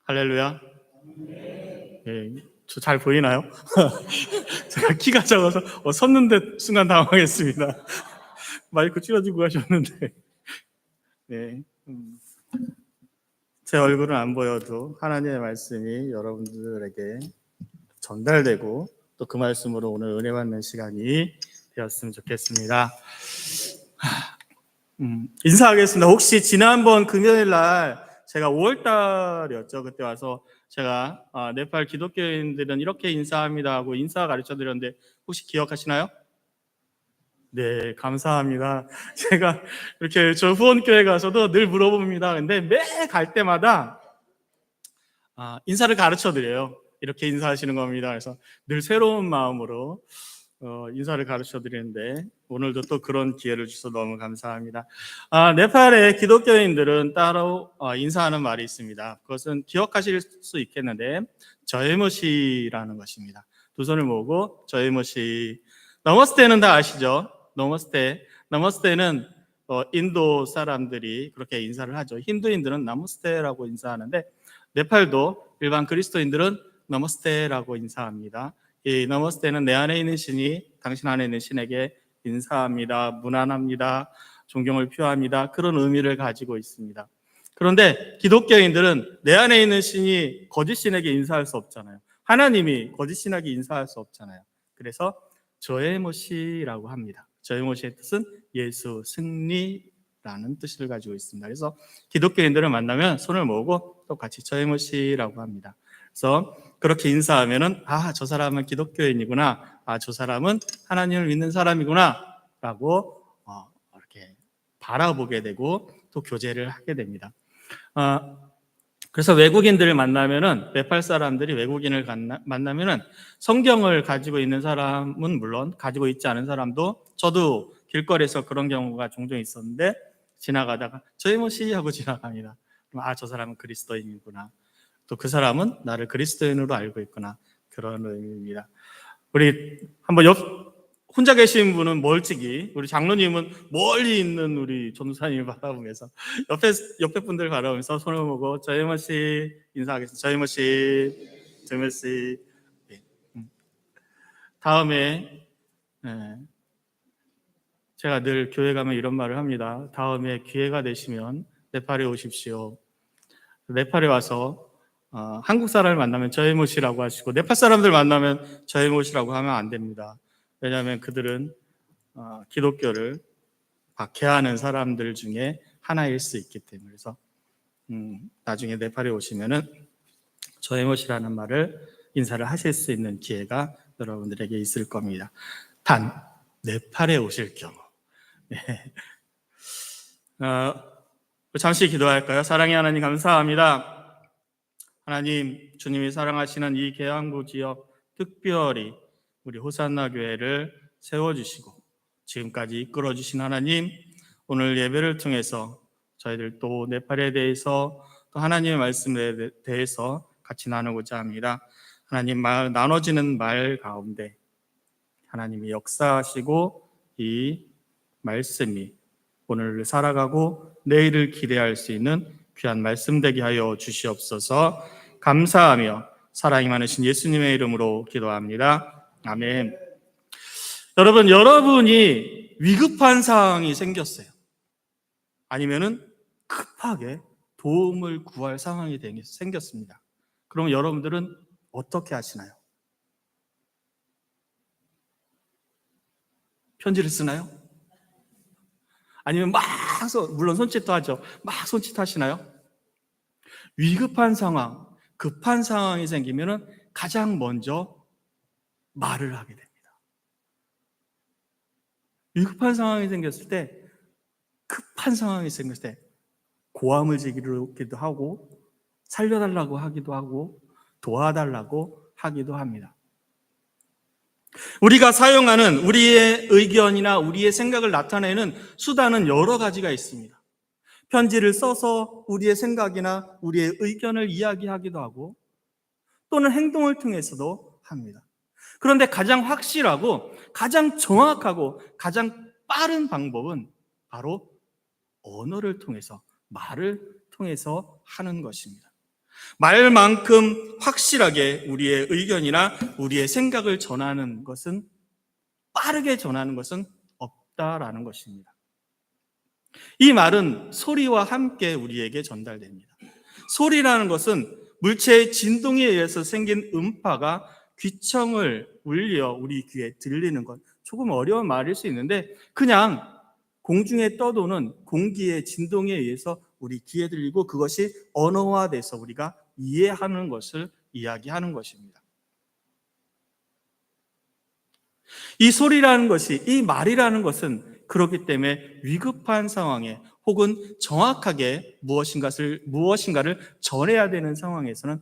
할렐루야. 예, 저 잘 보이나요? 제가 키가 작아서 섰는데 순간 당황했습니다. 마이크 찍어주고 가셨는데. 네, 제 얼굴은 안 보여도 하나님의 말씀이 여러분들에게 전달되고 또 그 말씀으로 오늘 은혜 받는 시간이 되었으면 좋겠습니다. 인사하겠습니다. 혹시 지난번 금요일 날 제가 5월 달이었죠. 그때 와서 제가 네팔 기독교인들은 이렇게 인사합니다 하고 인사 가르쳐 드렸는데 혹시 기억하시나요? 네, 감사합니다. 제가 이렇게 저 후원교회 가서도 늘 물어봅니다. 근데 매 갈 때마다 인사를 가르쳐 드려요. 이렇게 인사하시는 겁니다. 그래서 늘 새로운 마음으로 인사를 가르쳐 드리는데 오늘도 또 그런 기회를 주셔서 너무 감사합니다. 네팔의 기독교인들은 따로 인사하는 말이 있습니다. 그것은 기억하실 수 있겠는데 저에모시라는 것입니다. 두 손을 모으고 저에모시. 너머스테는 다 아시죠? 너머스테는 인도 사람들이 그렇게 인사를 하죠. 힌두인들은 나무스테라고 인사하는데 네팔도 일반 그리스도인들은 너머스테라고 인사합니다. 이 너머스테는 내 안에 있는 신이 당신 안에 있는 신에게 인사합니다. 무난합니다. 존경을 표합니다. 그런 의미를 가지고 있습니다. 그런데 기독교인들은 내 안에 있는 신이 거짓 신에게 인사할 수 없잖아요. 하나님이 거짓 신에게 인사할 수 없잖아요. 그래서 저에모시라고 합니다. 저에모시의 뜻은 예수 승리라는 뜻을 가지고 있습니다. 그래서 기독교인들을 만나면 손을 모으고 똑같이 저에모시라고 합니다. 그래서 그렇게 인사하면은 저 사람은 기독교인이구나, 저 사람은 하나님을 믿는 사람이구나 라고 이렇게 바라보게 되고 또 교제를 하게 됩니다. 그래서 외국인들을 만나면은 네팔 사람들이 외국인을 만나면은 성경을 가지고 있는 사람은 물론 가지고 있지 않은 사람도 저도 길거리에서 그런 경우가 종종 있었는데 지나가다가 저에모시 하고 지나갑니다. 그럼 저 사람은 그리스도인이구나. 또 그 사람은 나를 그리스도인으로 알고 있구나. 그런 의미입니다. 우리 한번 혼자 계신 분은 멀찍이, 우리 장로님은 멀리 있는 우리 전도사님을 바라보면서 옆에 분들 바라보면서 손을 모으고 저에모시 인사하겠습니다. 저에모시. 네. 다음에 제가 늘 교회 가면 이런 말을 합니다. 다음에 기회가 되시면 네팔에 오십시오. 네팔에 와서 한국 사람을 만나면 저에모시라고 하시고 네팔 사람들 만나면 저에모시라고 하면 안 됩니다. 왜냐하면 그들은 기독교를 박해하는 사람들 중에 하나일 수 있기 때문에. 그래서 나중에 네팔에 오시면은 저에모시라는 말을 인사를 하실 수 있는 기회가 여러분들에게 있을 겁니다. 단 네팔에 오실 경우. 네. 잠시 기도할까요? 사랑의 하나님 감사합니다. 하나님, 주님이 사랑하시는 이 계양구 지역 특별히 우리 호산나 교회를 세워주시고 지금까지 이끌어주신 하나님, 오늘 예배를 통해서 저희들 또 네팔에 대해서 또 하나님의 말씀에 대해서 같이 나누고자 합니다. 하나님, 나눠지는 말 가운데 하나님이 역사하시고 이 말씀이 오늘을 살아가고 내일을 기대할 수 있는 귀한 말씀 되게 하여 주시옵소서. 감사하며 사랑이 많으신 예수님의 이름으로 기도합니다. 아멘. 여러분이 위급한 상황이 생겼어요. 아니면은 급하게 도움을 구할 상황이 생겼습니다. 그럼 여러분들은 어떻게 하시나요? 편지를 쓰나요? 아니면 물론 손짓도 하죠. 손짓하시나요? 위급한 상황, 급한 상황이 생기면은 가장 먼저 말을 하게 됩니다. 위급한 상황이 생겼을 때, 급한 상황이 생겼을 때 고함을 지르기도 하고 살려달라고 하기도 하고 도와달라고 하기도 합니다. 우리가 사용하는 우리의 의견이나 우리의 생각을 나타내는 수단은 여러 가지가 있습니다. 편지를 써서 우리의 생각이나 우리의 의견을 이야기하기도 하고 또는 행동을 통해서도 합니다. 그런데 가장 확실하고 가장 정확하고 가장 빠른 방법은 바로 언어를 통해서, 말을 통해서 하는 것입니다. 말만큼 확실하게 우리의 의견이나 우리의 생각을 전하는 것은, 빠르게 전하는 것은 없다라는 것입니다. 이 말은 소리와 함께 우리에게 전달됩니다. 소리라는 것은 물체의 진동에 의해서 생긴 음파가 귀청을 울려 우리 귀에 들리는 것. 조금 어려운 말일 수 있는데, 그냥 공중에 떠도는 공기의 진동에 의해서 우리 귀에 들리고, 그것이 언어화돼서 우리가 이해하는 것을 이야기하는 것입니다. 이 소리라는 것이, 이 말이라는 것은 그렇기 때문에 위급한 상황에, 혹은 정확하게 무엇인가를 전해야 되는 상황에서는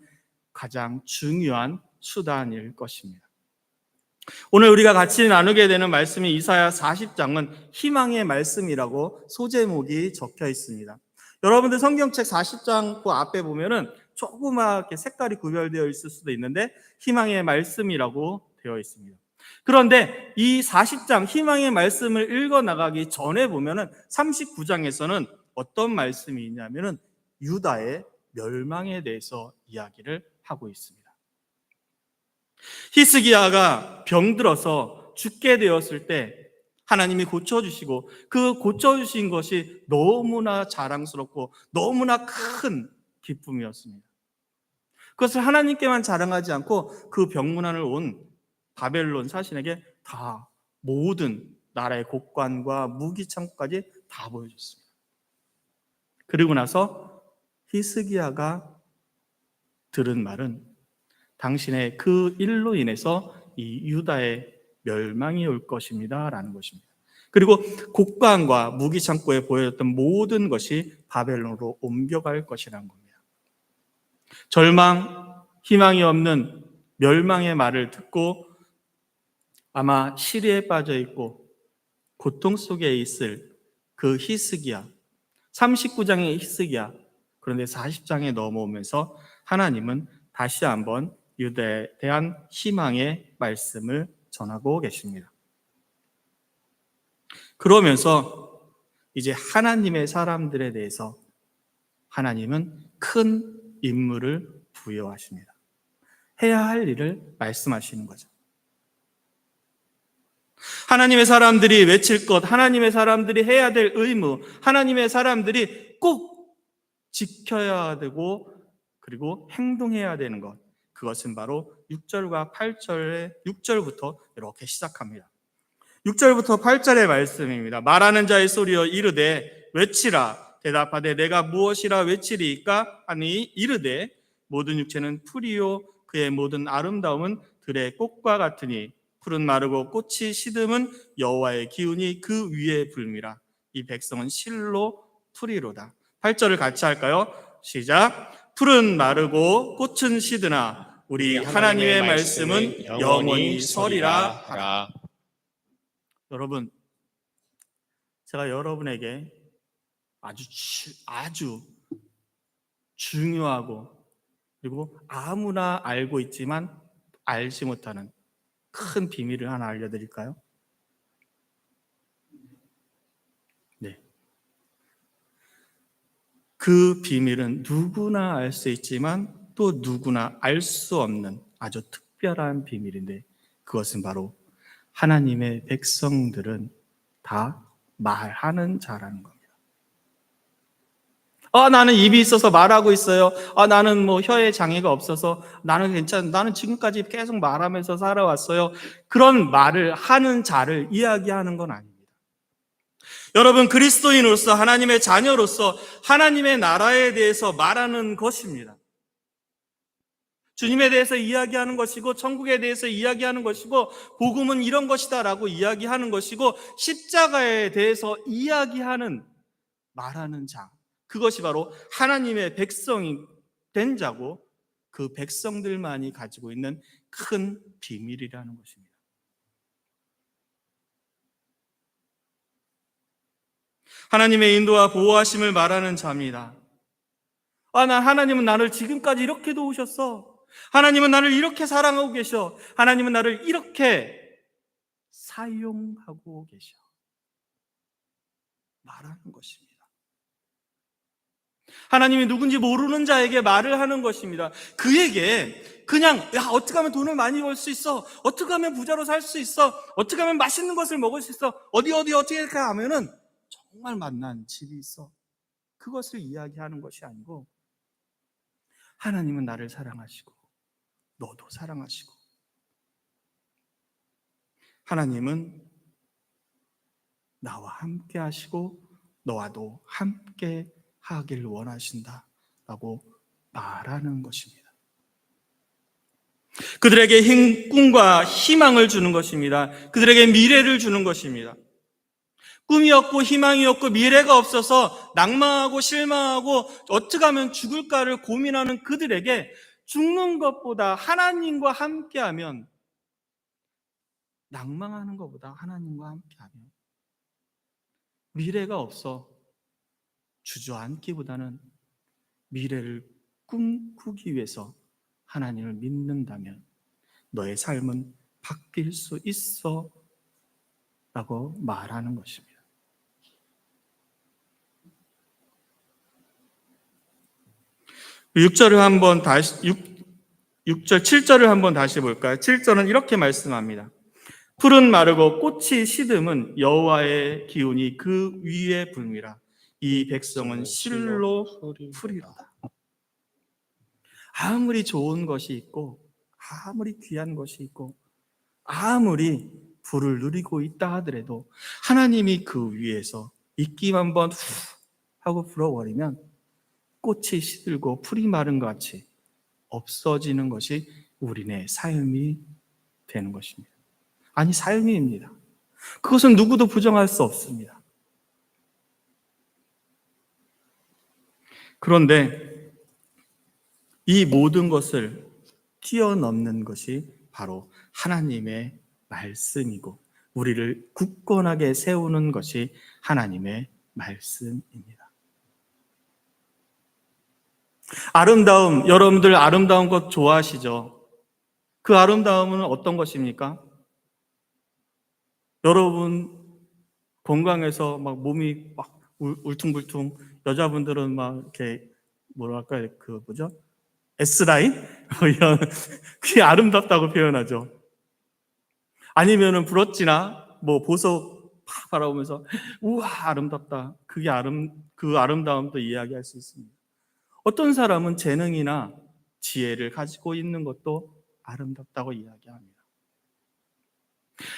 가장 중요한 수단일 것입니다. 오늘 우리가 같이 나누게 되는 말씀이 이사야 40장은 희망의 말씀이라고 소제목이 적혀 있습니다. 여러분들 성경책 40장 그 앞에 보면은 조그맣게 색깔이 구별되어 있을 수도 있는데 희망의 말씀이라고 되어 있습니다. 그런데 이 40장 희망의 말씀을 읽어 나가기 전에 보면은 39장에서는 어떤 말씀이 있냐면은 유다의 멸망에 대해서 이야기를 하고 있습니다. 히스기야가 병들어서 죽게 되었을 때 하나님이 고쳐주시고, 그 고쳐주신 것이 너무나 자랑스럽고 너무나 큰 기쁨이었습니다. 그것을 하나님께만 자랑하지 않고 그 병문안을 온 바벨론 사신에게 다, 모든 나라의 곡관과 무기 창고까지 다 보여줬습니다. 그리고 나서 히스기야가 들은 말은 당신의 그 일로 인해서 이 유다의 멸망이 올 것입니다 라는 것입니다. 그리고 곡관과 무기 창고에 보여졌던 모든 것이 바벨론으로 옮겨갈 것이라는 겁니다. 절망, 희망이 없는 멸망의 말을 듣고 아마 시리에 빠져 있고 고통 속에 있을 그 히스기야, 39장의 히스기야, 그런데 40장에 넘어오면서 하나님은 다시 한번 유다에 대한 희망의 말씀을 전하고 계십니다. 그러면서 이제 하나님의 사람들에 대해서 하나님은 큰 임무를 부여하십니다. 해야 할 일을 말씀하시는 거죠. 하나님의 사람들이 외칠 것, 하나님의 사람들이 해야 될 의무, 하나님의 사람들이 꼭 지켜야 되고 그리고 행동해야 되는 것, 그것은 바로 6절과 8절의 6절부터 이렇게 시작합니다. 6절부터 8절의 말씀입니다. 말하는 자의 소리여 이르되 외치라. 대답하되 내가 무엇이라 외치리이까 하니 이르되 모든 육체는 풀이요 그의 모든 아름다움은 들의 꽃과 같으니 풀은 마르고 꽃이 시듬은 여호와의 기운이 그 위에 불미라. 이 백성은 실로 풀이로다. 8절을 같이 할까요? 시작. 풀은 마르고 꽃은 시드나 우리 하나님의 말씀은 영원히 서리라 하라. 여러분, 제가 여러분에게 아주 중요하고 그리고 아무나 알고 있지만 알지 못하는 큰 비밀을 하나 알려드릴까요? 네. 그 비밀은 누구나 알 수 있지만 또 누구나 알 수 없는 아주 특별한 비밀인데, 그것은 바로 하나님의 백성들은 다 말하는 자라는 겁니다. 나는 입이 있어서 말하고 있어요. 나는 뭐 혀에 장애가 없어서 나는 괜찮아. 나는 지금까지 계속 말하면서 살아왔어요. 그런 말을 하는 자를 이야기하는 건 아닙니다. 여러분, 그리스도인으로서 하나님의 자녀로서 하나님의 나라에 대해서 말하는 것입니다. 주님에 대해서 이야기하는 것이고 천국에 대해서 이야기하는 것이고 복음은 이런 것이다라고 이야기하는 것이고 십자가에 대해서 이야기하는, 말하는 자, 그것이 바로 하나님의 백성이 된 자고 그 백성들만이 가지고 있는 큰 비밀이라는 것입니다. 하나님의 인도와 보호하심을 말하는 자입니다. 하나님은 나를 지금까지 이렇게 도우셨어. 하나님은 나를 이렇게 사랑하고 계셔. 하나님은 나를 이렇게 사용하고 계셔. 말하는 것입니다. 하나님이 누군지 모르는 자에게 말을 하는 것입니다. 그에게 그냥 어떻게 하면 돈을 많이 벌 수 있어? 어떻게 하면 부자로 살 수 있어? 어떻게 하면 맛있는 것을 먹을 수 있어? 어떻게 하면은 정말 만난 집이 있어. 그것을 이야기하는 것이 아니고, 하나님은 나를 사랑하시고 너도 사랑하시고, 하나님은 나와 함께 하시고 너와도 함께 하길 원하신다라고 말하는 것입니다. 그들에게 꿈과 희망을 주는 것입니다. 그들에게 미래를 주는 것입니다. 꿈이 없고 희망이 없고 미래가 없어서 낭망하고 실망하고 어떻게 하면 죽을까를 고민하는 그들에게 죽는 것보다 하나님과 함께하면, 낭망하는 것보다 하나님과 함께하면 미래가 없어 주저앉기보다는 미래를 꿈꾸기 위해서 하나님을 믿는다면 너의 삶은 바뀔 수 있어 라고 말하는 것입니다. 6절을 한번 다시 6절 7절을 한번 다시 볼까요? 7절은 이렇게 말씀합니다. 풀은 마르고 꽃이 시듬은 여호와의 기운이 그 위에 불미라. 이 백성은 실로 풀이로다. 아무리 좋은 것이 있고 아무리 귀한 것이 있고 아무리 불을 누리고 있다 하더라도 하나님이 그 위에서 입김 한번 후 하고 불어버리면 꽃이 시들고 풀이 마른 것 같이 없어지는 것이 우리네 삶이 되는 것입니다. 아니, 삶입니다. 그것은 누구도 부정할 수 없습니다. 그런데 이 모든 것을 뛰어넘는 것이 바로 하나님의 말씀이고, 우리를 굳건하게 세우는 것이 하나님의 말씀입니다. 아름다움, 여러분들 아름다운 것 좋아하시죠? 그 아름다움은 어떤 것입니까? 여러분 건강해서 막 몸이 막 울퉁불퉁, 여자분들은 막 이렇게 뭐랄까 그 뭐죠? S라인? 이런, 그게 아름답다고 표현하죠. 아니면은 브러치나 뭐 보석 팍 바라보면서 우와 아름답다. 그 아름다움도 이야기할 수 있습니다. 어떤 사람은 재능이나 지혜를 가지고 있는 것도 아름답다고 이야기합니다.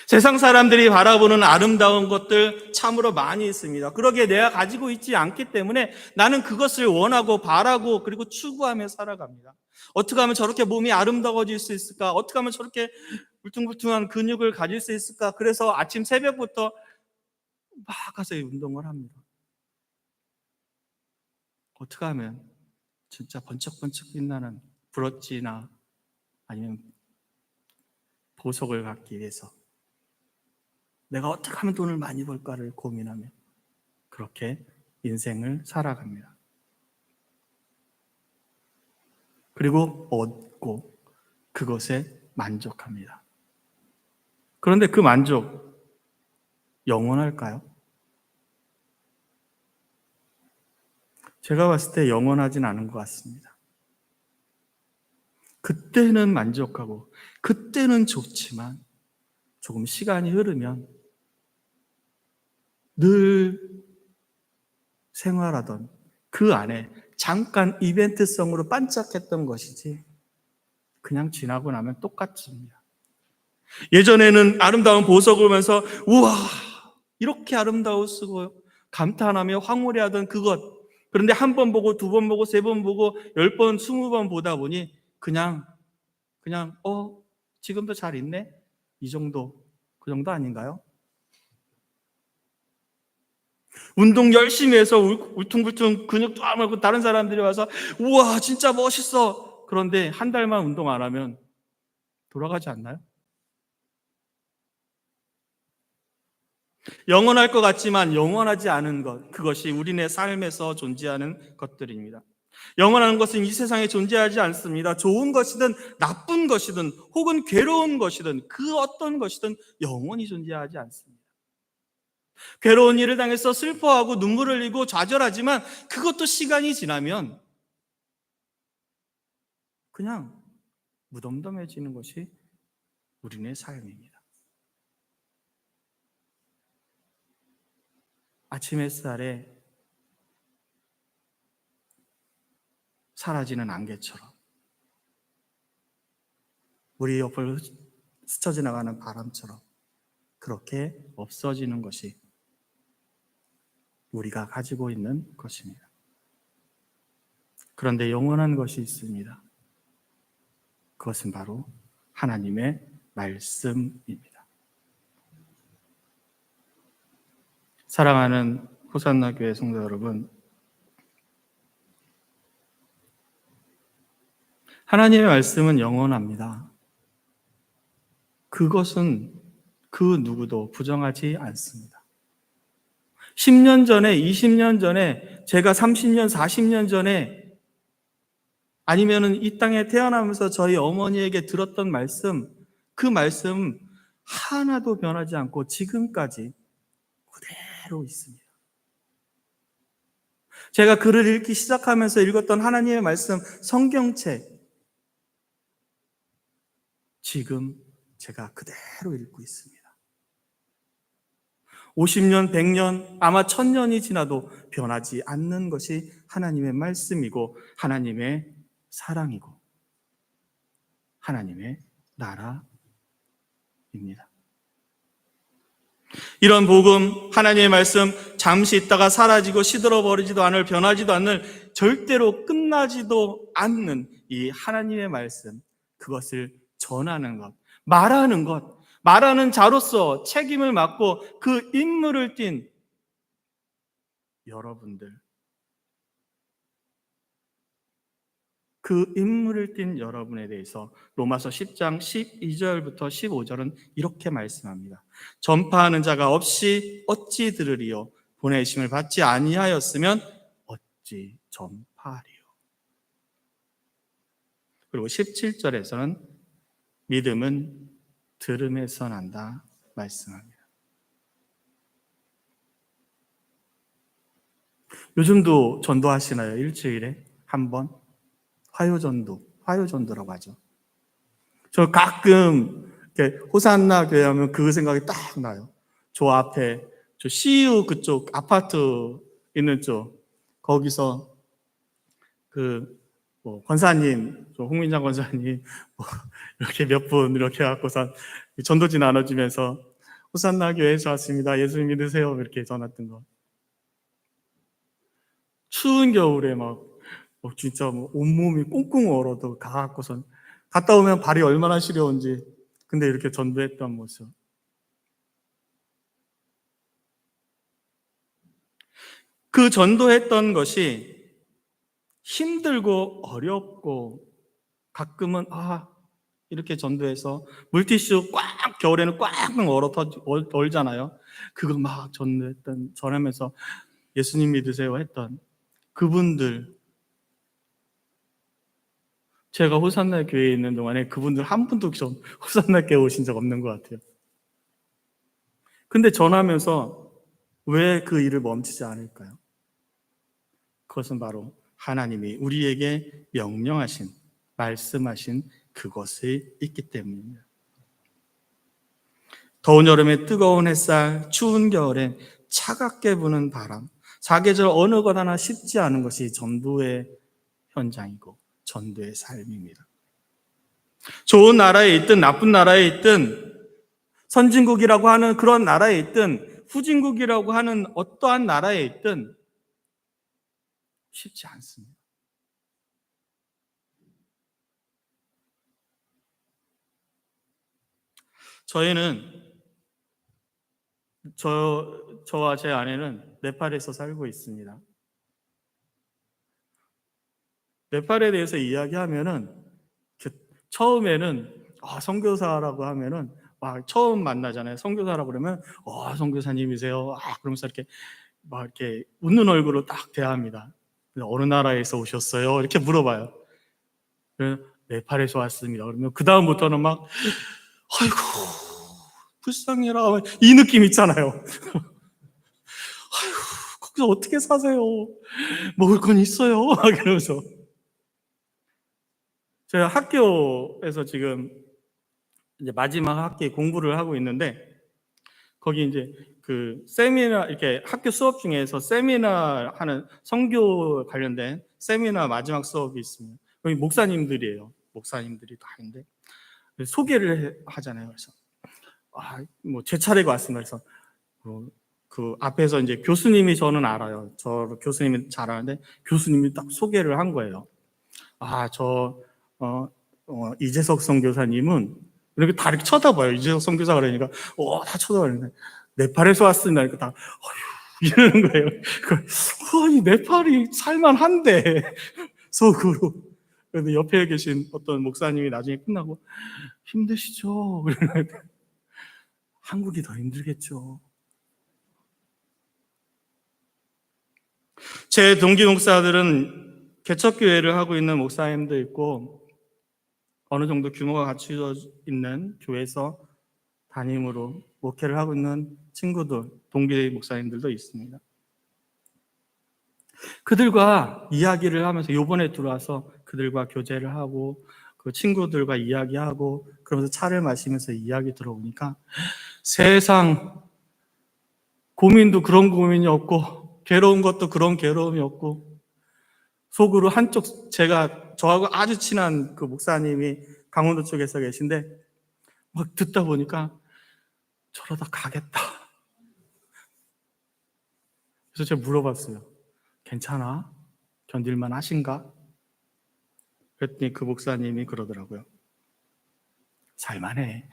세상 사람들이 바라보는 아름다운 것들 참으로 많이 있습니다. 그러기에 내가 가지고 있지 않기 때문에 나는 그것을 원하고 바라고 그리고 추구하며 살아갑니다. 어떻게 하면 저렇게 몸이 아름다워질 수 있을까? 어떻게 하면 저렇게 울퉁불퉁한 근육을 가질 수 있을까? 그래서 아침 새벽부터 막 가서 운동을 합니다. 어떻게 하면 진짜 번쩍번쩍 빛나는 브러치나 아니면 보석을 갖기 위해서 내가 어떻게 하면 돈을 많이 벌까를 고민하며 그렇게 인생을 살아갑니다. 그리고 얻고 그것에 만족합니다. 그런데 그 만족 영원할까요? 제가 봤을 때 영원하진 않은 것 같습니다. 그때는 만족하고 그때는 좋지만 조금 시간이 흐르면 늘 생활하던 그 안에 잠깐 이벤트성으로 반짝했던 것이지 그냥 지나고 나면 똑같습니다. 예전에는 아름다운 보석을 보면서 우와 이렇게 아름다울 수고 감탄하며 황홀해하던 그것, 그런데 한 번 보고 두 번 보고 세 번 보고 10번 20번 보다 보니 그냥 지금도 잘 있네? 이 정도, 그 정도 아닌가요? 운동 열심히 해서 울퉁불퉁 근육도 안 하고 다른 사람들이 와서 우와 진짜 멋있어. 그런데 한 달만 운동 안 하면 돌아가지 않나요? 영원할 것 같지만 영원하지 않은 것, 그것이 우리네 삶에서 존재하는 것들입니다. 영원한 것은 이 세상에 존재하지 않습니다. 좋은 것이든 나쁜 것이든 혹은 괴로운 것이든 그 어떤 것이든 영원히 존재하지 않습니다. 괴로운 일을 당해서 슬퍼하고 눈물을 흘리고 좌절하지만 그것도 시간이 지나면 그냥 무덤덤해지는 것이 우리네 삶입니다. 아침 햇살에 사라지는 안개처럼 우리 옆을 스쳐 지나가는 바람처럼 그렇게 없어지는 것이 우리가 가지고 있는 것입니다. 그런데 영원한 것이 있습니다. 그것은 바로 하나님의 말씀입니다. 사랑하는 호산나 교회 성도 여러분, 하나님의 말씀은 영원합니다. 그것은 그 누구도 부정하지 않습니다. 10년 전에, 20년 전에, 제가 30년, 40년 전에 아니면은 이 땅에 태어나면서 저희 어머니에게 들었던 말씀, 그 말씀 하나도 변하지 않고 지금까지 그대로 있습니다. 제가 글을 읽기 시작하면서 읽었던 하나님의 말씀, 성경책, 지금 제가 그대로 읽고 있습니다. 50년, 100년, 아마 1000년이 지나도 변하지 않는 것이 하나님의 말씀이고 하나님의 사랑이고 하나님의 나라입니다. 이런 복음, 하나님의 말씀, 잠시 있다가 사라지고 시들어버리지도 않을, 변하지도 않을, 절대로 끝나지도 않는 이 하나님의 말씀, 그것을 전하는 것, 말하는 자로서 책임을 맡고 그 임무를 띈 여러분들, 그 임무를 띈 여러분에 대해서 로마서 10장 12절부터 15절은 이렇게 말씀합니다. 전파하는 자가 없이 어찌 들으리요? 보내심을 받지 아니하였으면 어찌 전파하리요? 그리고 17절에서는 믿음은 들음에서 난다 말씀합니다. 요즘도 전도하시나요? 일주일에 한 번? 화요전도라고 하죠. 저 가끔 이렇게 호산나 교회 하면 그 생각이 딱 나요. 저 앞에 저 CU 그쪽 아파트 있는 쪽 거기서 권사님, 홍민장 권사님 이렇게 몇 분 이렇게 갖고서 전도지 나눠주면서 호산나 교회에서 왔습니다. 예수 믿으세요. 이렇게 전했던 거. 추운 겨울에 진짜 온몸이 꽁꽁 얼어도 가갖고선 갔다 오면 발이 얼마나 시려운지. 근데 이렇게 전도했던 모습. 그 전도했던 것이 힘들고 어렵고 가끔은 이렇게 전도해서 물티슈 꽉 겨울에는 꽉 얼잖아요. 그거 막 전하면서 예수님 믿으세요 했던 그분들, 제가 호산나 교회에 있는 동안에 그분들 한 분도 호산나 교회 오신 적 없는 것 같아요. 근데 전하면서 왜 그 일을 멈추지 않을까요? 그것은 바로 하나님이 우리에게 명령하신, 말씀하신 그것이 있기 때문입니다. 더운 여름에 뜨거운 햇살, 추운 겨울에 차갑게 부는 바람, 사계절 어느 것 하나 쉽지 않은 것이 전도의 현장이고 전도의 삶입니다. 좋은 나라에 있든 나쁜 나라에 있든 선진국이라고 하는 그런 나라에 있든 후진국이라고 하는 어떠한 나라에 있든 쉽지 않습니다. 저와 제 아내는 네팔에서 살고 있습니다. 네팔에 대해서 이야기하면은 처음에는 선교사라고 하면은 처음 만나잖아요. 선교사라고 그러면 선교사님이세요. 그러면서 이렇게 웃는 얼굴로 딱 대합니다. 어느 나라에서 오셨어요? 이렇게 물어봐요. 네팔에서 왔습니다. 그러면 그 다음부터는 아이고 불쌍해라 이 느낌 있잖아요. 그래서 어떻게 사세요? 먹을 건 있어요. 그러면서 제가 학교에서 지금 이제 마지막 학기 공부를 하고 있는데 거기 이제 그 세미나 이렇게 학교 수업 중에서 세미나 하는 선교 관련된 세미나 마지막 수업이 있습니다. 거기 목사님들이에요. 목사님들이 다 있는데 소개를 하잖아요. 그래서 뭐 제 차례가 왔습니다. 그래서 그 앞에서 이제 교수님이 저는 알아요. 저 교수님이 잘 아는데 교수님이 딱 소개를 한 거예요. 이재석 선교사님은 이렇게 다 이렇게 쳐다봐요. 이재석 선교사 그러니까 다 쳐다보는데 네팔에서 왔습니다. 그러니까 다 어휴 이러는 거예요. 아니 네팔이 살만한데 속으로. 그런데 옆에 계신 어떤 목사님이 나중에 끝나고 힘드시죠? 그러는데 한국이 더 힘들겠죠. 제 동기 목사들은 개척교회를 하고 있는 목사님도 있고 어느 정도 규모가 갖춰져 있는 교회에서 담임으로 목회를 하고 있는 친구들, 동기 목사님들도 있습니다. 그들과 이야기를 하면서 요번에 들어와서 그들과 교제를 하고 그 친구들과 이야기하고 그러면서 차를 마시면서 이야기 들어보니까 세상 고민도 그런 고민이 없고 괴로운 것도 그런 괴로움이 없고 속으로 한쪽 저하고 아주 친한 그 목사님이 강원도 쪽에서 계신데 막 듣다 보니까 저러다 가겠다. 그래서 제가 물어봤어요. 괜찮아? 견딜만 하신가? 그랬더니 그 목사님이 그러더라고요. 살만해.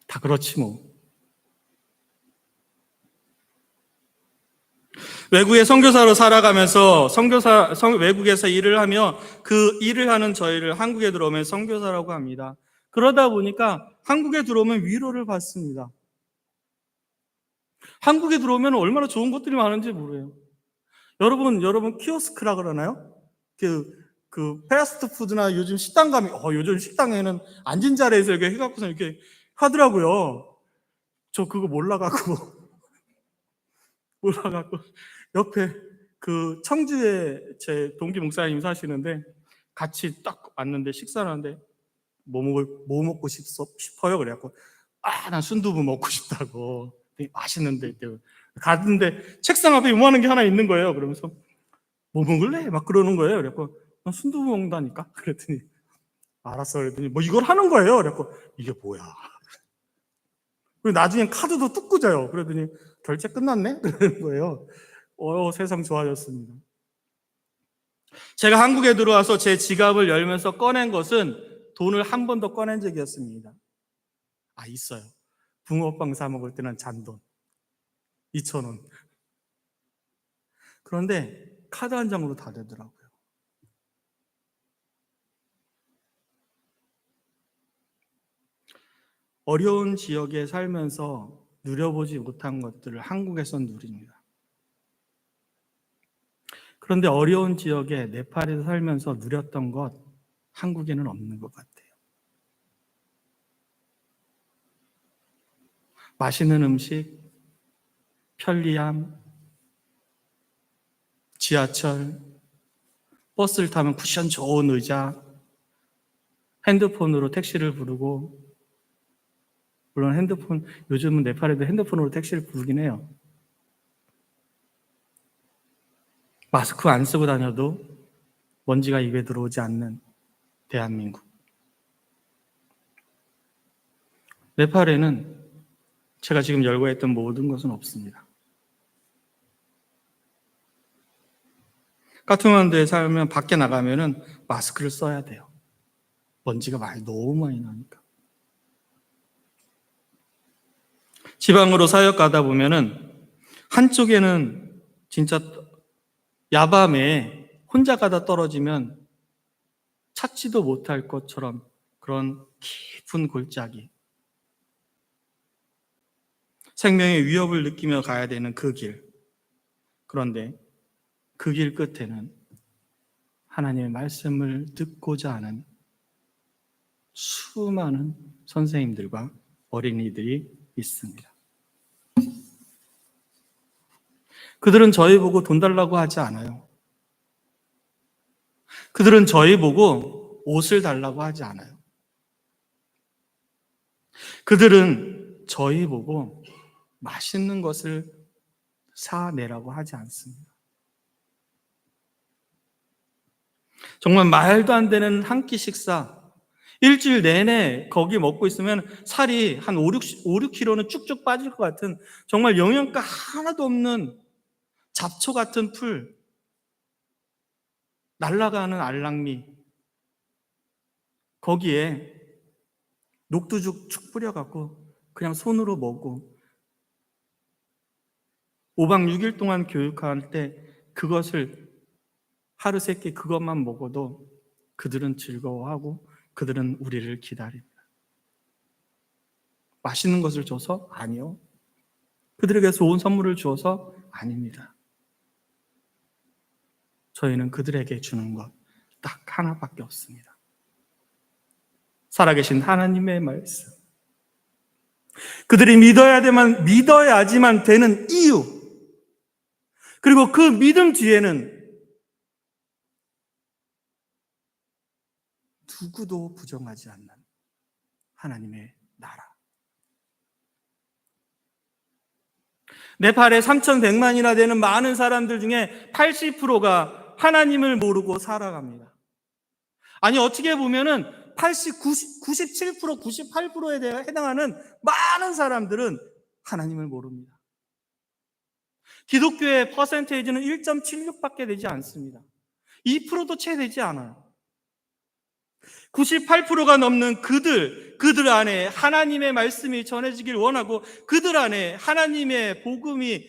다 그렇지 뭐. 외국의 선교사로 살아가면서 외국에서 일을 하며 그 일을 하는 저희를 한국에 들어오면 선교사라고 합니다. 그러다 보니까 한국에 들어오면 위로를 받습니다. 한국에 들어오면 얼마나 좋은 것들이 많은지 모르요. 여러분 키오스크라 그러나요? 그 패스트푸드나 요즘 식당 가면 요즘 식당에는 앉은 자리에서 이렇게 해갖고서 이렇게 하더라고요. 저 그거 몰라갖고 옆에 그 청주에 제 동기 목사님 사시는데 같이 딱 왔는데 식사를 하는데 뭐 먹고 싶어요? 그래갖고 난 순두부 먹고 싶다고. 되게 맛있는데 갔는데 책상 앞에 요만한 게 하나 있는 거예요. 그러면서 뭐 먹을래? 막 그러는 거예요. 그래갖고 순두부 먹는다니까. 그랬더니 알았어. 그랬더니 뭐 이걸 하는 거예요. 그래갖고 이게 뭐야? 그리고 나중엔 카드도 뚝 꽂아요. 그러더니 결제 끝났네? 그러는 거예요. 세상 좋아졌습니다. 제가 한국에 들어와서 제 지갑을 열면서 꺼낸 것은 돈을 한 번도 꺼낸 적이 없습니다. 있어요. 붕어빵 사 먹을 때는 잔돈 2,000원. 그런데 카드 한 장으로 다 되더라고요. 어려운 지역에 살면서 누려보지 못한 것들을 한국에서 누립니다. 그런데 어려운 지역에 네팔에서 살면서 누렸던 것 한국에는 없는 것 같아요. 맛있는 음식, 편리함, 지하철, 버스를 타면 쿠션 좋은 의자, 핸드폰으로 택시를 부르고, 물론 요즘은 네팔에도 핸드폰으로 택시를 부르긴 해요. 마스크 안 쓰고 다녀도 먼지가 입에 들어오지 않는 대한민국. 네팔에는 제가 지금 열거했던 모든 것은 없습니다. 카트만두에 살면 밖에 나가면은 마스크를 써야 돼요. 먼지가 너무 많이 나니까. 지방으로 사역 가다 보면은 한쪽에는 진짜 야밤에 혼자 가다 떨어지면 찾지도 못할 것처럼 그런 깊은 골짜기. 생명의 위협을 느끼며 가야 되는 그 길. 그런데 그 길 끝에는 하나님의 말씀을 듣고자 하는 수많은 선생님들과 어린이들이 있습니다. 그들은 저희 보고 돈 달라고 하지 않아요. 그들은 저희 보고 옷을 달라고 하지 않아요. 그들은 저희 보고 맛있는 것을 사내라고 하지 않습니다. 정말 말도 안 되는 한 끼 식사, 일주일 내내 거기 먹고 있으면 살이 한 5, 6kg는 쭉쭉 빠질 것 같은 정말 영양가 하나도 없는 잡초 같은 풀, 날아가는 알랑미, 거기에 녹두죽 축 뿌려갖고 그냥 손으로 먹고 5박 6일 동안 교육할 때 그것을 하루 세 끼 그것만 먹어도 그들은 즐거워하고 그들은 우리를 기다립니다. 맛있는 것을 줘서? 아니요. 그들에게 좋은 선물을 주어서? 아닙니다. 저희는 그들에게 주는 것 딱 하나밖에 없습니다. 살아계신 하나님의 말씀. 그들이 믿어야지만 되는 이유. 그리고 그 믿음 뒤에는 누구도 부정하지 않는 하나님의 나라. 네팔에 3,100만이나 되는 많은 사람들 중에 80%가 하나님을 모르고 살아갑니다. 아니, 어떻게 보면은 97%, 98%에 해당하는 많은 사람들은 하나님을 모릅니다. 기독교의 퍼센테이지는 1.76밖에 되지 않습니다. 2%도 채 되지 않아요. 98%가 넘는 그들 안에 하나님의 말씀이 전해지길 원하고 그들 안에 하나님의 복음이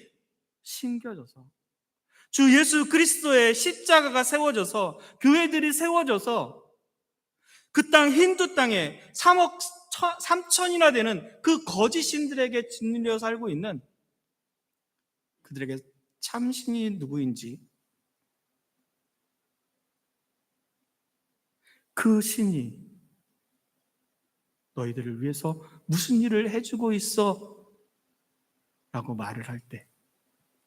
심겨져서 주 예수 그리스도의 십자가가 세워져서 교회들이 세워져서 그 땅 힌두 땅에 3억 3천이나 되는 그 거짓 신들에게 짓눌려 살고 있는 그들에게 참신이 누구인지 그 신이 너희들을 위해서 무슨 일을 해주고 있어? 라고 말을 할 때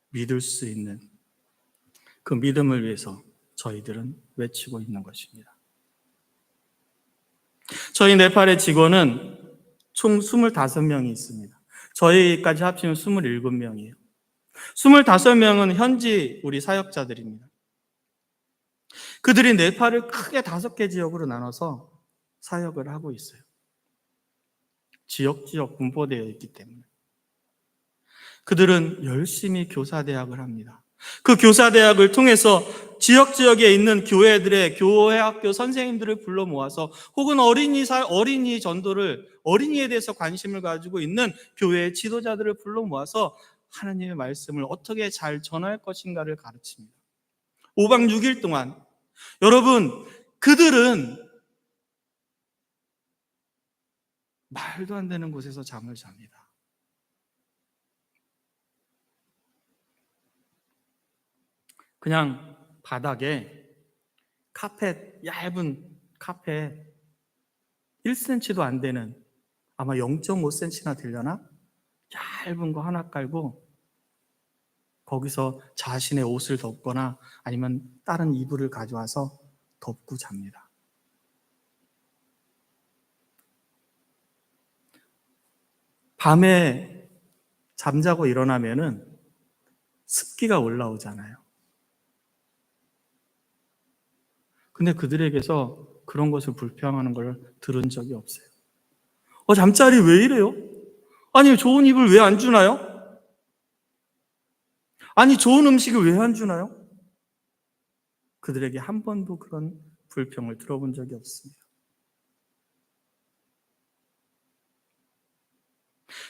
믿을 수 있는 그 믿음을 위해서 저희들은 외치고 있는 것입니다. 저희 네팔의 직원은 총 25명이 있습니다. 저희까지 합치면 27명이에요. 25명은 현지 우리 사역자들입니다. 그들이 네팔을 크게 5개 지역으로 나눠서 사역을 하고 있어요. 지역 분포되어 있기 때문에. 그들은 열심히 교사대학을 합니다. 그 교사대학을 통해서 지역에 있는 교회들의 교회학교 선생님들을 불러 모아서 혹은 어린이 전도를, 어린이에 대해서 관심을 가지고 있는 교회의 지도자들을 불러 모아서 하나님의 말씀을 어떻게 잘 전할 것인가를 가르칩니다. 5박 6일 동안. 여러분, 그들은 말도 안 되는 곳에서 잠을 잡니다. 그냥 바닥에 얇은 카펫 1cm도 안 되는, 아마 0.5cm나 되려나? 얇은 거 하나 깔고 거기서 자신의 옷을 덮거나 아니면 다른 이불을 가져와서 덮고 잡니다. 밤에 잠자고 일어나면은 습기가 올라오잖아요. 근데 그들에게서 그런 것을 불평하는 걸 들은 적이 없어요. 잠자리 왜 이래요? 아니, 좋은 이불 왜 안 주나요? 아니, 좋은 음식을 왜 안 주나요? 그들에게 한 번도 그런 불평을 들어본 적이 없습니다.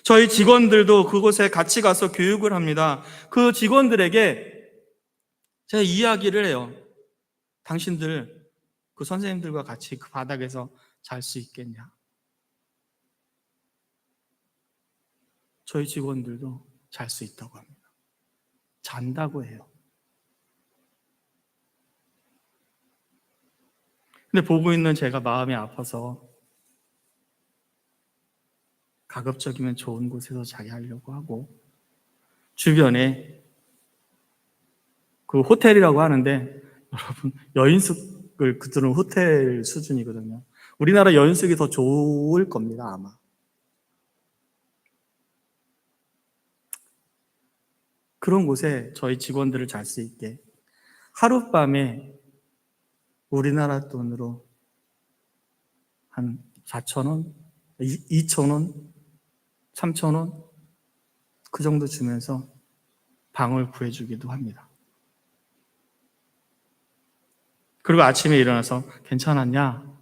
저희 직원들도 그곳에 같이 가서 교육을 합니다. 그 직원들에게 제가 이야기를 해요. 당신들 그 선생님들과 같이 그 바닥에서 잘 수 있겠냐? 저희 직원들도 잘 수 있다고 합니다. 잔다고 해요. 근데 보고 있는 제가 마음이 아파서 가급적이면 좋은 곳에서 자게 하려고 하고 주변에 그 호텔이라고 하는데 여러분 여인숙을 그들은 호텔 수준이거든요. 우리나라 여인숙이 더 좋을 겁니다, 아마. 그런 곳에 저희 직원들을 잘 수 있게 하룻밤에 우리나라 돈으로 한 4,000원, 2,000원, 3,000원 그 정도 주면서 방을 구해주기도 합니다. 그리고 아침에 일어나서 괜찮았냐?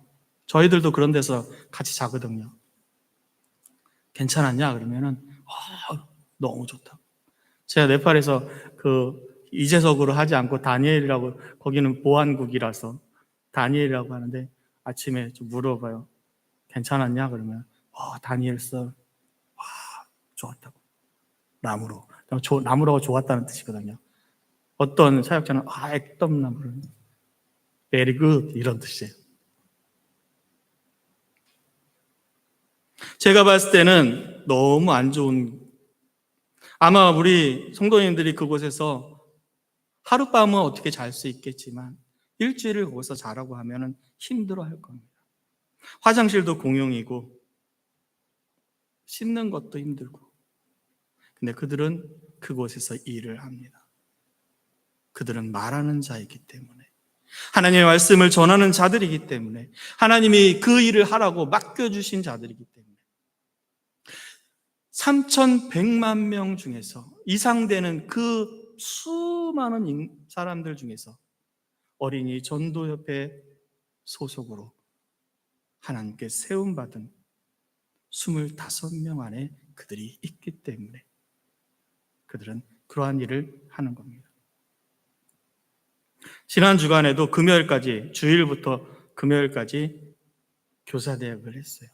저희들도 그런 데서 같이 자거든요. 괜찮았냐? 그러면은 너무 좋다. 제가 네팔에서 그 이재석으로 하지 않고 다니엘이라고, 거기는 보안국이라서 다니엘이라고 하는데 아침에 좀 물어봐요. 괜찮았냐? 그러면 다니엘 썰 좋았다고. 나무라고 좋았다는 뜻이거든요. 어떤 사역자는 액덤나무를 very good 이런 뜻이에요. 제가 봤을 때는 너무 안 좋은, 아마 우리 성도님들이 그곳에서 하룻밤은 어떻게 잘 수 있겠지만 일주일을 거기서 자라고 하면 힘들어 할 겁니다. 화장실도 공용이고 씻는 것도 힘들고. 근데 그들은 그곳에서 일을 합니다. 그들은 말하는 자이기 때문에, 하나님의 말씀을 전하는 자들이기 때문에, 하나님이 그 일을 하라고 맡겨주신 자들이기 때문에 3,100만 명 중에서 이상 되는 그 수많은 사람들 중에서 어린이 전도협회 소속으로 하나님께 세움받은 25명 안에 그들이 있기 때문에 그들은 그러한 일을 하는 겁니다. 지난 주간에도 금요일까지, 주일부터 금요일까지 교사대학을 했어요.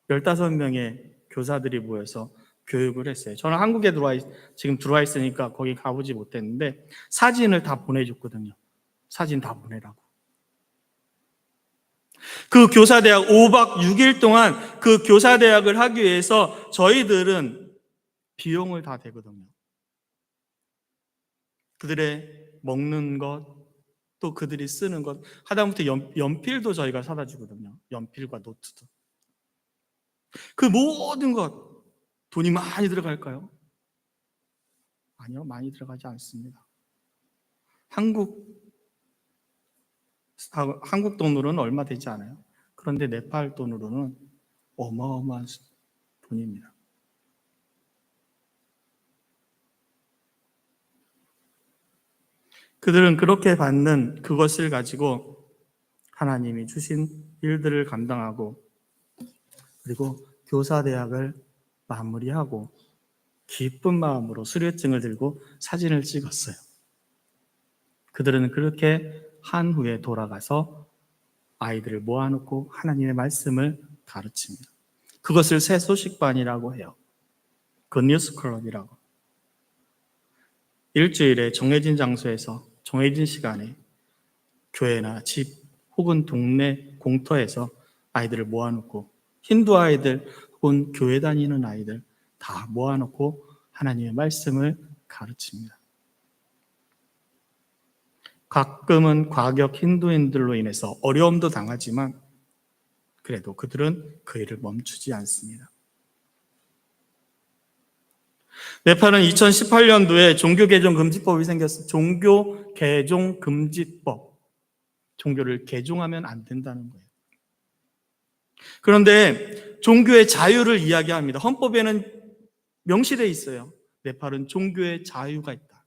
15명의 교사들이 모여서 교육을 했어요. 저는 한국에 지금 들어와 있으니까 거기 가보지 못했는데 사진을 다 보내줬거든요. 사진 다 보내라고. 그 교사대학 5박 6일 동안 그 교사대학을 하기 위해서 저희들은 비용을 다 대거든요. 그들의 먹는 것, 또 그들이 쓰는 것, 하다못해 연필도 저희가 사다 주거든요. 연필과 노트도. 그 모든 것 돈이 많이 들어갈까요? 아니요, 많이 들어가지 않습니다. 한국 돈으로는 얼마 되지 않아요. 그런데 네팔 돈으로는 어마어마한 돈입니다. 그들은 그렇게 받는 그것을 가지고 하나님이 주신 일들을 감당하고, 그리고 교사대학을 마무리하고 기쁜 마음으로 수료증을 들고 사진을 찍었어요. 그들은 그렇게 한 후에 돌아가서 아이들을 모아놓고 하나님의 말씀을 가르칩니다. 그것을 새 소식반이라고 해요. 굿뉴스 클럽이라고. 일주일에 정해진 장소에서 정해진 시간에 교회나 집 혹은 동네 공터에서 아이들을 모아놓고, 힌두 아이들 혹은 교회 다니는 아이들 다 모아놓고 하나님의 말씀을 가르칩니다. 가끔은 과격 힌두인들로 인해서 어려움도 당하지만 그래도 그들은 그 일을 멈추지 않습니다. 네팔은 2018년도에 종교개종금지법이 생겼어요. 종교개종금지법. 종교를 개종하면 안 된다는 거예요. 그런데 종교의 자유를 이야기합니다. 헌법에는 명시되어 있어요. 네팔은 종교의 자유가 있다.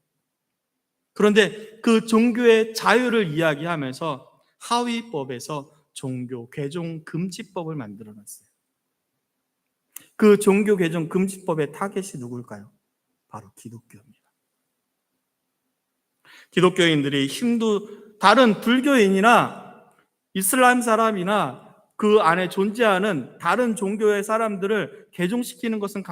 그런데 그 종교의 자유를 이야기하면서 하위법에서 종교개종금지법을 만들어놨어요. 그 종교개종금지법의 타겟이 누굴까요? 바로 기독교입니다. 기독교인들이 다른 불교인이나 이슬람 사람이나 그 안에 존재하는 다른 종교의 사람들을 개종시키는 것은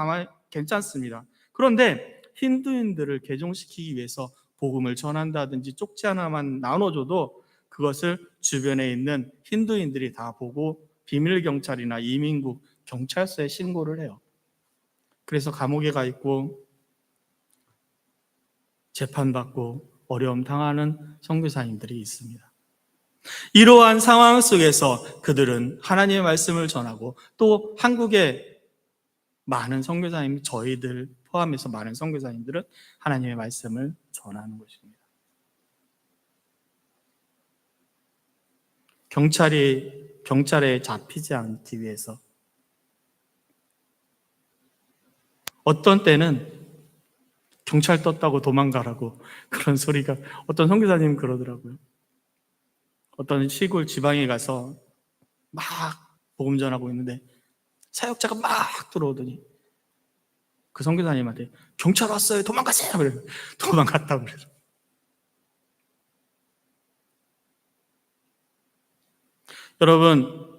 괜찮습니다. 그런데 힌두인들을 개종시키기 위해서 복음을 전한다든지 쪽지 하나만 나눠줘도 그것을 주변에 있는 힌두인들이 다 보고 비밀경찰이나 이민국 경찰서에 신고를 해요. 그래서 감옥에 가 있고 재판받고 어려움 당하는 선교사님들이 있습니다. 이러한 상황 속에서 그들은 하나님의 말씀을 전하고 또 한국의 많은 선교사님, 저희들 포함해서 많은 선교사님들은 하나님의 말씀을 전하는 것입니다. 경찰에 잡히지 않기 위해서 어떤 때는 경찰 떴다고 도망가라고 그런 소리가 어떤 선교사님 그러더라고요. 어떤 시골 지방에 가서 막 복음 전하고 있는데 사역자가 막 들어오더니 그 선교사님한테 경찰 왔어요. 도망가세요. 그래요. 도망갔다고 그래요. 여러분,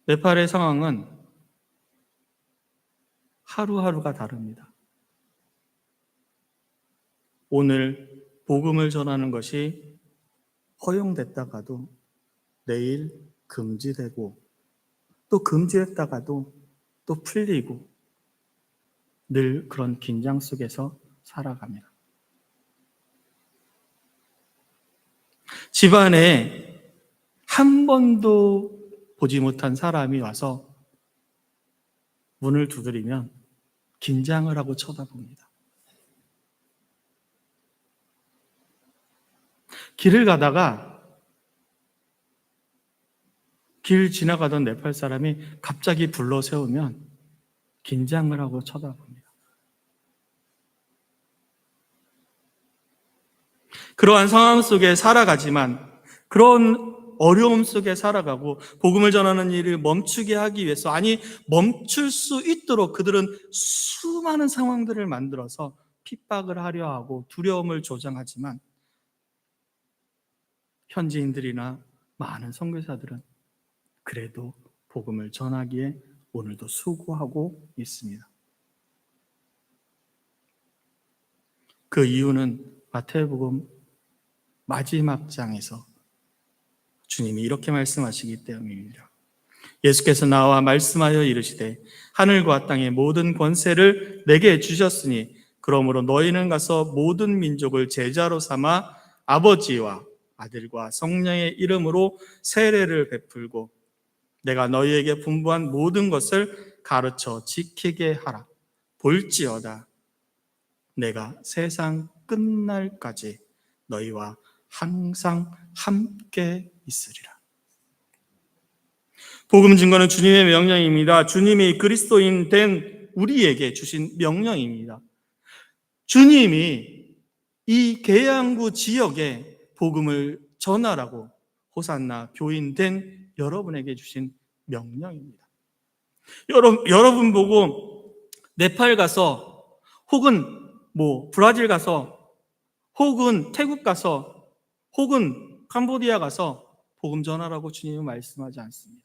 네팔의 상황은 하루하루가 다릅니다. 오늘 복음을 전하는 것이 허용됐다가도 내일 금지되고 또 금지했다가도 또 풀리고 늘 그런 긴장 속에서 살아갑니다. 집안에 한 번도 보지 못한 사람이 와서 문을 두드리면 긴장을 하고 쳐다봅니다. 길을 가다가 길 지나가던 네팔 사람이 갑자기 불러 세우면 긴장을 하고 쳐다봅니다. 그러한 상황 속에 살아가지만 그런 어려움 속에 살아가고 복음을 전하는 일을 멈추게 하기 위해서, 아니 멈출 수 있도록 그들은 수많은 상황들을 만들어서 핍박을 하려 하고 두려움을 조장하지만 현지인들이나 많은 선교사들은 그래도 복음을 전하기에 오늘도 수고하고 있습니다. 그 이유는 마태복음 마지막 장에서 주님이 이렇게 말씀하시기 때문입니다. 예수께서 나와 말씀하여 이르시되 하늘과 땅의 모든 권세를 내게 주셨으니 그러므로 너희는 가서 모든 민족을 제자로 삼아 아버지와 아들과 성령의 이름으로 세례를 베풀고 내가 너희에게 분부한 모든 것을 가르쳐 지키게 하라. 볼지어다 내가 세상 끝날까지 너희와 항상 함께 있으리라. 복음 증거는 주님의 명령입니다. 주님이 그리스도인 된 우리에게 주신 명령입니다. 주님이 이 계양구 지역에 복음을 전하라고 호산나 교인 된 여러분에게 주신 명령입니다. 여러분 보고 네팔 가서 혹은 브라질 가서 혹은 태국 가서 혹은 캄보디아 가서 복음 전하라고 주님은 말씀하지 않습니다.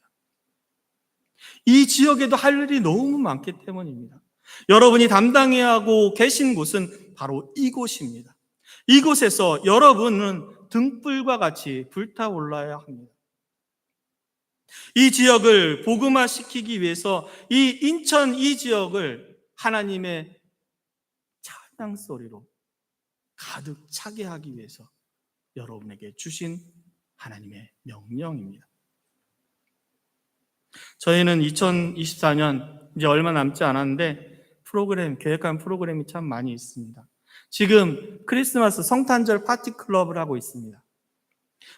이 지역에도 할 일이 너무 많기 때문입니다. 여러분이 담당해야 하고 계신 곳은 바로 이곳입니다. 이곳에서 여러분은 등불과 같이 불타올라야 합니다. 이 지역을 복음화시키기 위해서 이 인천 이 지역을 하나님의 찬양 소리로 가득 차게 하기 위해서 여러분에게 주신 하나님의 명령입니다. 저희는 2024년 이제 얼마 남지 않았는데 계획한 프로그램이 참 많이 있습니다. 지금 크리스마스 성탄절 파티클럽을 하고 있습니다.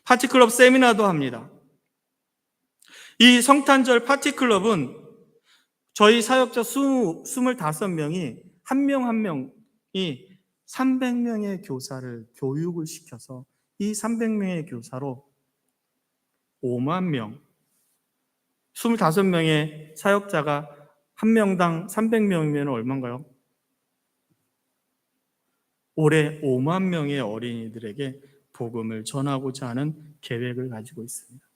파티클럽 세미나도 합니다. 이 성탄절 파티클럽은 저희 사역자 25명이 한 명 한 명이 300명의 교사를 교육을 시켜서 이 300명의 교사로 5만 명, 25명의 사역자가 한 명당 300명이면 얼마인가요? 올해 5만 명의 어린이들에게 복음을 전하고자 하는 계획을 가지고 있습니다.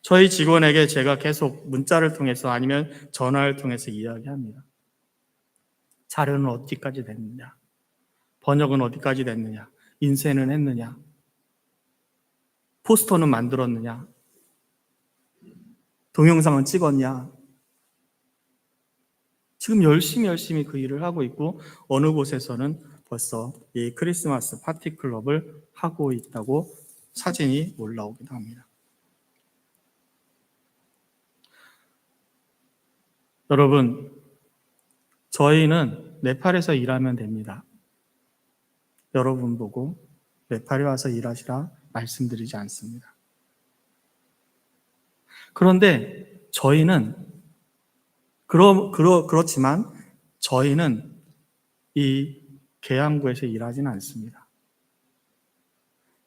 저희 직원에게 제가 계속 문자를 통해서 아니면 전화를 통해서 이야기합니다. 자료는 어디까지 됐느냐? 번역은 어디까지 됐느냐? 인쇄는 했느냐? 포스터는 만들었느냐? 동영상은 찍었냐? 지금 열심히 그 일을 하고 있고 어느 곳에서는 벌써 이 크리스마스 파티 클럽을 하고 있다고 사진이 올라오기도 합니다. 여러분, 저희는 네팔에서 일하면 됩니다. 여러분 보고 네팔에 와서 일하시라 말씀드리지 않습니다. 그런데 저희는 그렇지만 저희는 이 계양구에서 일하지는 않습니다.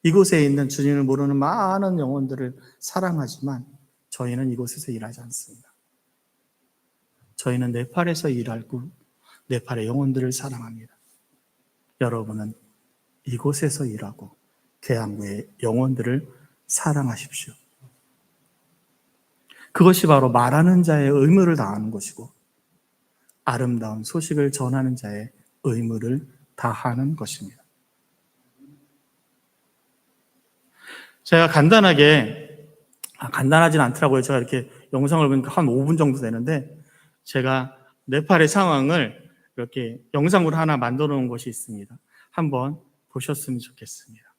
이곳에 있는 주님을 모르는 많은 영혼들을 사랑하지만 저희는 이곳에서 일하지 않습니다. 저희는 네팔에서 일하고 네팔의 영혼들을 사랑합니다. 여러분은 이곳에서 일하고 계양구의 영혼들을 사랑하십시오. 그것이 바로 말하는 자의 의무를 다하는 것이고 아름다운 소식을 전하는 자의 의무를 다하는 것입니다. 제가 간단하진 않더라고요. 제가 이렇게 영상을 보니까 한 5분 정도 되는데 제가 네팔의 상황을 이렇게 영상으로 하나 만들어 놓은 것이 있습니다. 한번 보셨으면 좋겠습니다.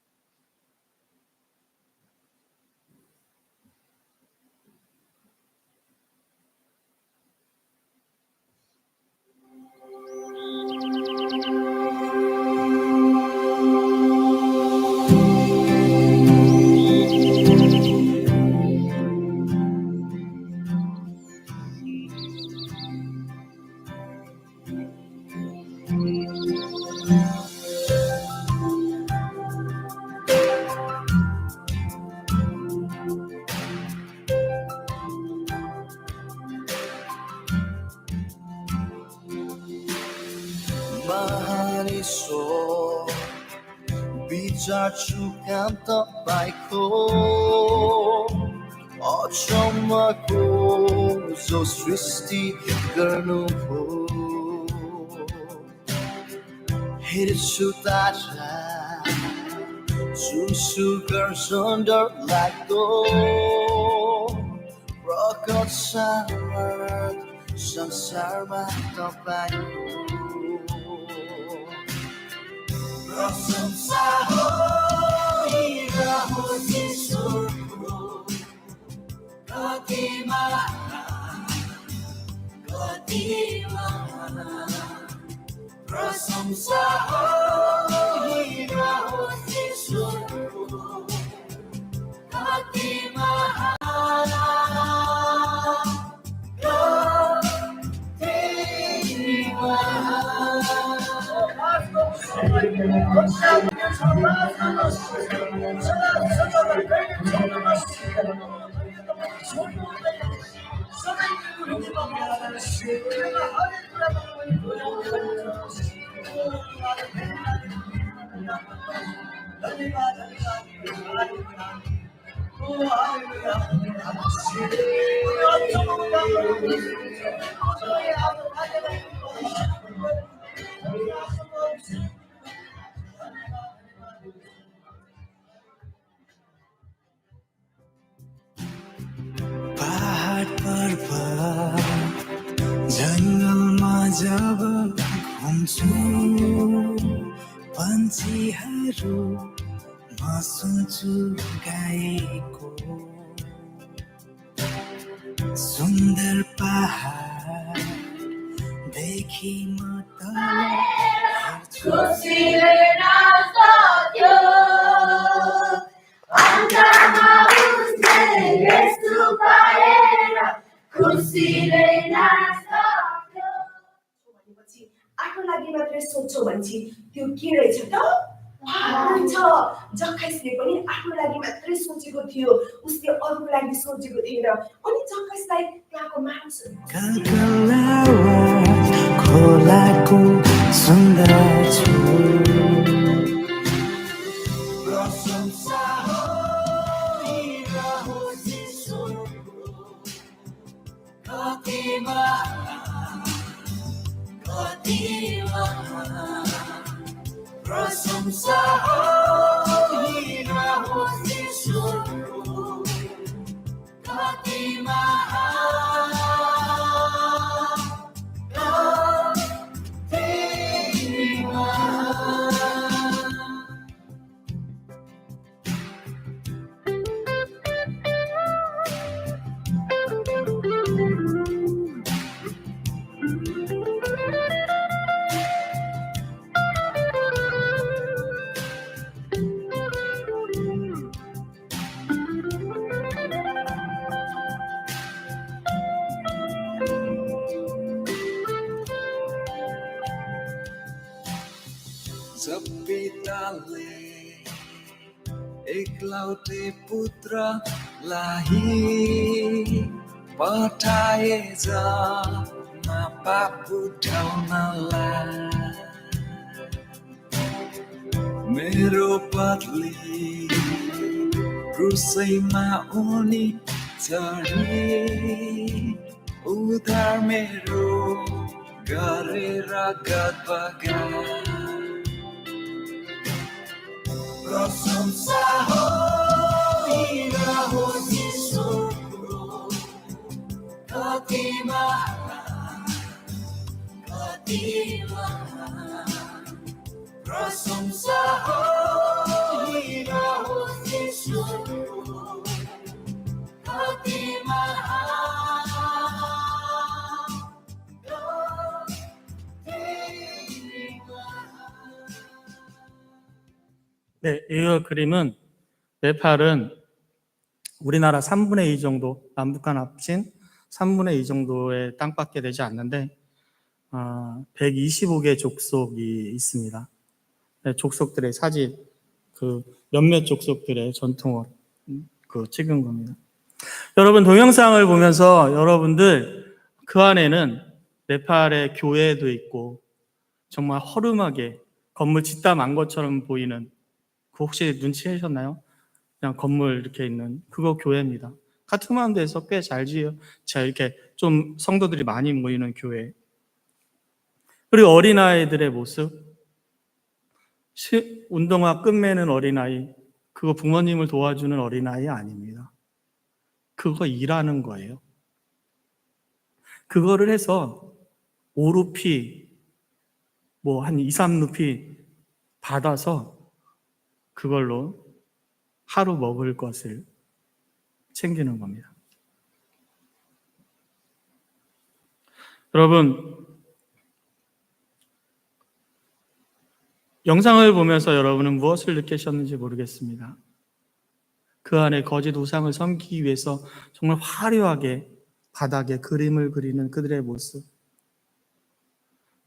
Maniso bicar cukan tapaiku Ochomaku zo sristi garnupu Hirsu taja Susu garsonder lagdo Rokot samat sansarma tapaiku Prasamsa hoira hosisurku Katima Prasamsa hoira hosisurku Katima पहाड पर्वत जङ्गलमा जब घुम्छु पन्छीहरू म सुन्छु गाएको सुन्दर पहाड देखि म तल खुसीले नाच्यो अन्धमा उसले यस्तो पाएर खुसीले नाच्यो भनेपछि आफ्नो लागि मात्रै सोच्छौ भने त्यो के रहेछ त हुन्छ जक्काइसले पनि आफ्नो लागि मात्रै सोचेको थियो उसले अरूको लागि सोचेको थिएन अनि जक्काइसलाई त्यहाँको मानिसहरू खोलाको सुन्दर छु Prasamsa hoira hosisurku Katima sepi tali iklauti putra lahir percaya napa pudau nala meropatli rusai mauni cari udar meru gare ragat bagai प्रशंसा हो हीरा हो यीशुको कति महान प्रशंसा हो हीरा हो यीशुको कति 네, 이 그림은 네팔은 우리나라 3분의 2 정도, 남북한 합친 3분의 2 정도의 땅밖에 되지 않는데 125개 족속이 있습니다. 네, 족속들의 사진, 그 몇몇 족속들의 전통을 찍은 겁니다. 여러분 동영상을 보면서 여러분들 그 안에는 네팔의 교회도 있고 정말 허름하게 건물 짓다 만 것처럼 보이는 그 혹시 눈치채셨나요? 그냥 건물 이렇게 있는 그거 교회입니다. 카트만두에서 꽤 잘 이렇게 좀 성도들이 많이 모이는 교회. 그리고 어린아이들의 모습, 운동화 끝매는 어린아이, 그거 부모님을 도와주는 어린아이 아닙니다. 그거 일하는 거예요. 그거를 해서 5루피, 한 2, 3루피 받아서 그걸로 하루 먹을 것을 챙기는 겁니다. 여러분, 영상을 보면서 여러분은 무엇을 느끼셨는지 모르겠습니다. 그 안에 거짓 우상을 섬기기 위해서 정말 화려하게 바닥에 그림을 그리는 그들의 모습,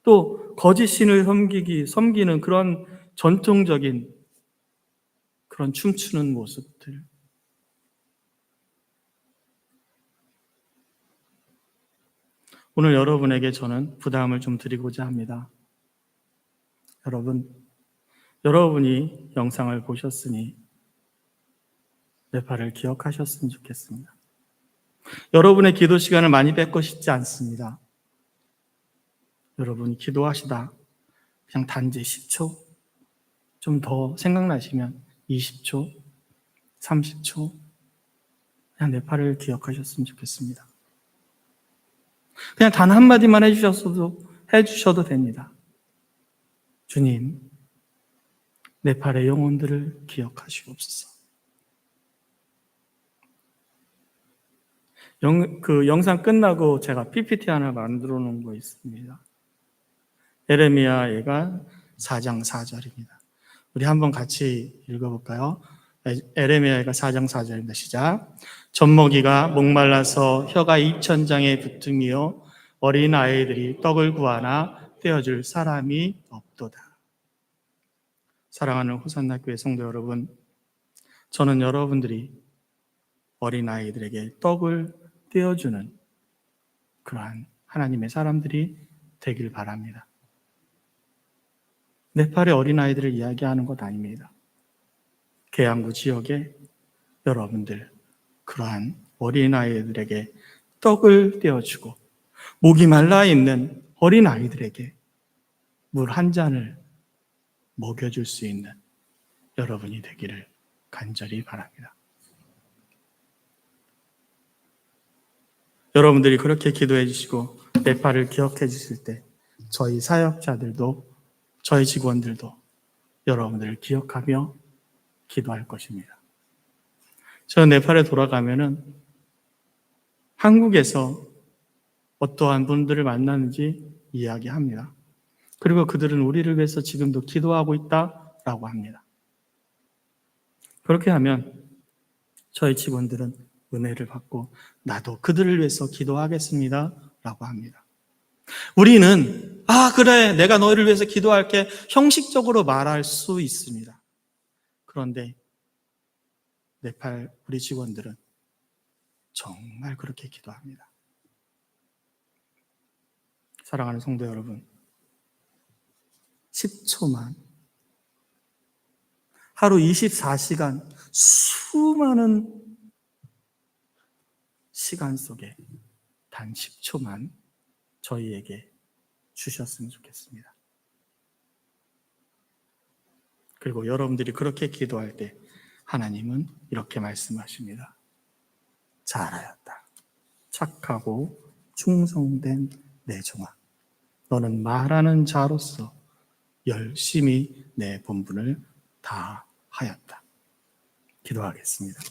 또 거짓 신을 섬기는 그런 전통적인 그런 춤추는 모습들. 오늘 여러분에게 저는 부담을 좀 드리고자 합니다. 여러분이 영상을 보셨으니 네팔을 기억하셨으면 좋겠습니다. 여러분의 기도 시간을 많이 뺏고 싶지 않습니다. 여러분이 기도하시다 그냥 단지 10초, 좀 더 생각나시면 20초, 30초, 그냥 네팔을 기억하셨으면 좋겠습니다. 그냥 단 한마디만 해주셔도 됩니다. 주님, 네팔의 영혼들을 기억하시옵소서. 그 영상 끝나고 제가 PPT 하나 만들어 놓은 거 있습니다. 에레미야가 4장 4절입니다. 우리 한번 같이 읽어볼까요? 에레미야가 4장 4절입니다. 시작. 젖먹이가 목말라서 혀가 입천장에 붙으며 어린 아이들이 떡을 구하나 떼어줄 사람이 없도다. 사랑하는 호산나 교회 성도 여러분, 저는 여러분들이 어린 아이들에게 떡을 떼어주는 그러한 하나님의 사람들이 되길 바랍니다. 네팔의 어린아이들을 이야기하는 것 아닙니다. 계양구 지역에 여러분들 그러한 어린아이들에게 떡을 떼어주고 목이 말라 있는 어린아이들에게 물 한 잔을 먹여줄 수 있는 여러분이 되기를 간절히 바랍니다. 여러분들이 그렇게 기도해 주시고 네팔을 기억해 주실 때 저희 사역자들도 저희 직원들도 여러분들을 기억하며 기도할 것입니다. 저는 네팔에 돌아가면은 한국에서 어떠한 분들을 만나는지 이야기합니다. 그리고 그들은 우리를 위해서 지금도 기도하고 있다라고 합니다. 그렇게 하면 저희 직원들은 은혜를 받고 나도 그들을 위해서 기도하겠습니다 라고 합니다. 우리는 아, 그래, 내가 너희를 위해서 기도할게, 형식적으로 말할 수 있습니다. 그런데 네팔 우리 직원들은 정말 그렇게 기도합니다. 사랑하는 성도 여러분, 10초만, 하루 24시간 수많은 시간 속에 단 10초만 저희에게 주셨으면 좋겠습니다. 그리고 여러분들이 그렇게 기도할 때 하나님은 이렇게 말씀하십니다. 잘하였다. 착하고 충성된 내 종아. 너는 말하는 자로서 열심히 내 본분을 다 하였다. 기도하겠습니다.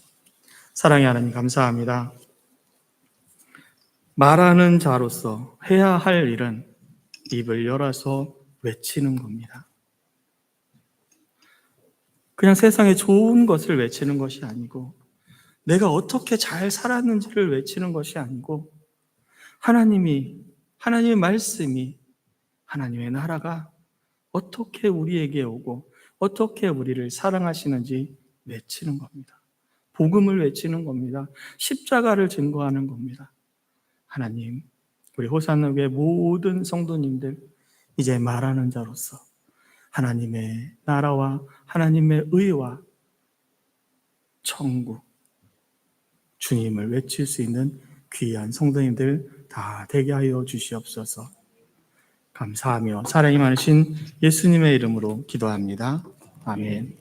사랑의 하나님 감사합니다. 말하는 자로서 해야 할 일은 입을 열어서 외치는 겁니다. 그냥 세상에 좋은 것을 외치는 것이 아니고 내가 어떻게 잘 살았는지를 외치는 것이 아니고 하나님의 말씀이, 하나님의 나라가 어떻게 우리에게 오고 어떻게 우리를 사랑하시는지 외치는 겁니다. 복음을 외치는 겁니다. 십자가를 증거하는 겁니다. 하나님, 우리 호산교회 모든 성도님들 이제 말하는 자로서 하나님의 나라와 하나님의 의와 천국, 주님을 외칠 수 있는 귀한 성도님들 다 되게 하여 주시옵소서. 감사하며 사랑이 많으신 예수님의 이름으로 기도합니다. 아멘.